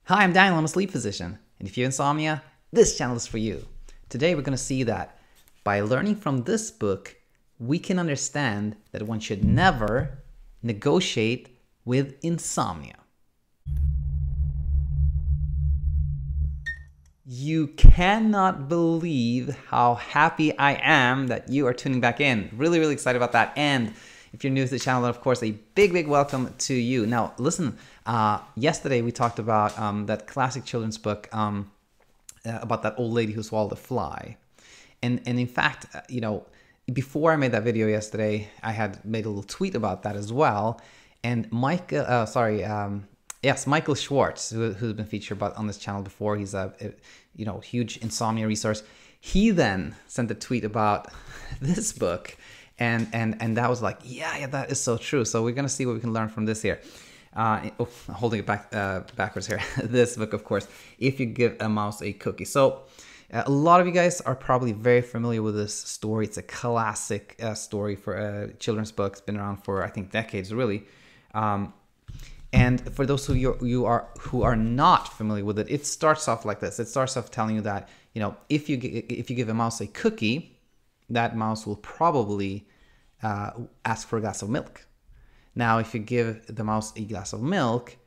Hi, I'm Daniel, I'm a sleep physician, and if you have insomnia, this channel is for you. Today we're going to see that by learning from this book, we can understand that one should never negotiate with insomnia. You cannot believe how happy I am that you are tuning back in. Really, really excited about that. And if you're new to the channel, then of course, a big welcome to you. Now, listen, yesterday we talked about that classic children's book about that old lady who swallowed a fly. And in fact, you know, before I made that video yesterday, I had made a little tweet about that as well. And Michael Schwartz, who's been featured on this channel before, he's a huge insomnia resource. He then sent a tweet about this book, and that was like, yeah, that is so true. So we're gonna see what we can learn from this here. Holding it backwards here. This book, of course, If You Give a Mouse a Cookie. So a lot of you guys are probably very familiar with this story. It's a classic story for a children's book. It's been around for, I think, decades, really. And for those who are not familiar with it, it starts off like this. It starts off telling you that, you know, if you give a mouse a cookie, that mouse will probably ask for a glass of milk. Now, if you give the mouse a glass of milk,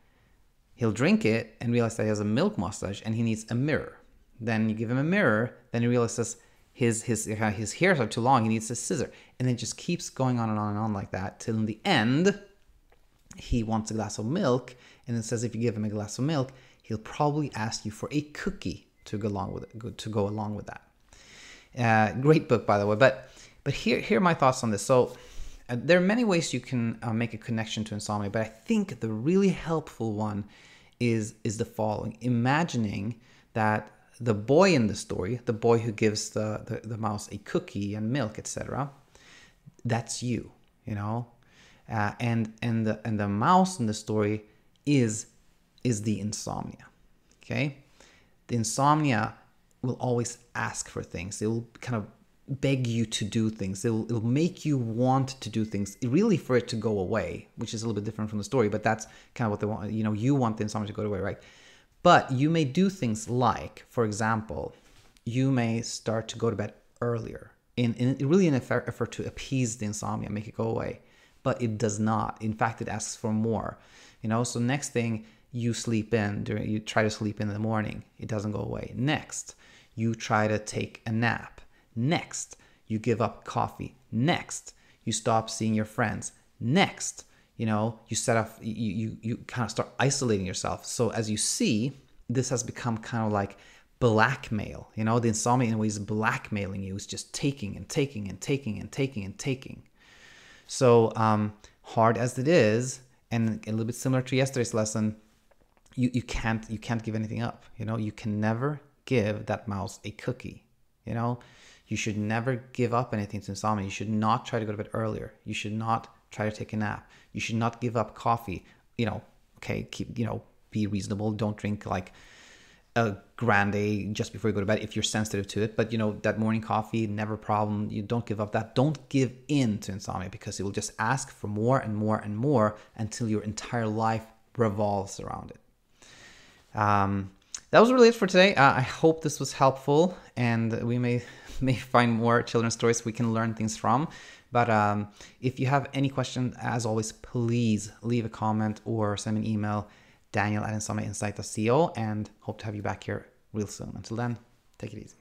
he'll drink it and realize that he has a milk mustache and he needs a mirror. Then you give him a mirror, then he realizes his hairs are too long, he needs a scissor. And it just keeps going on and on and on like that till in the end, he wants a glass of milk, and it says if you give him a glass of milk, he'll probably ask you for a cookie to go along with that. Great book, by the way. But here are my thoughts on this. So there are many ways you can make a connection to insomnia, but I think the really helpful one is the following: imagining that the boy in the story, the boy who gives the mouse a cookie and milk, etc., that's you, you know. And the mouse in the story is the insomnia. Okay, the insomnia will always ask for things. It will kind of beg you to do things. It'll make you want to do things, really, for it to go away, which is a little bit different from the story. But that's kind of what they want. You know, you want the insomnia to go away, right? But you may do things like, for example, you may start to go to bed earlier in really an effort to appease the insomnia, make it go away. But it does not. In fact, it asks for more. You know, so next thing, you sleep in, you try to sleep in the morning. It doesn't go away. Next, you try to take a nap. Next, you give up coffee. Next, you stop seeing your friends. Next, you know, you set up, you kind of start isolating yourself. So as you see, this has become kind of like blackmail. You know, the insomnia in a way is blackmailing you. It's just taking and taking and taking and taking and taking. So hard as it is, and a little bit similar to yesterday's lesson, you can't give anything up. You know, you can never give that mouse a cookie. You know, you should never give up anything to insomnia. You should not try to go to bed earlier. You should not try to take a nap. You should not give up coffee. You know, okay, be reasonable. Don't drink like a grande just before you go to bed if you're sensitive to it. But you know, that morning coffee, never a problem. You don't give up that. Don't give in to insomnia, because it will just ask for more and more and more until your entire life revolves around it. That was really it for today. I hope this was helpful, and we may find more children's stories we can learn things from. But if you have any questions, as always, please leave a comment or send me an email, Daniel@insomniainsight.co, and hope to have you back here real soon. Until then, take it easy.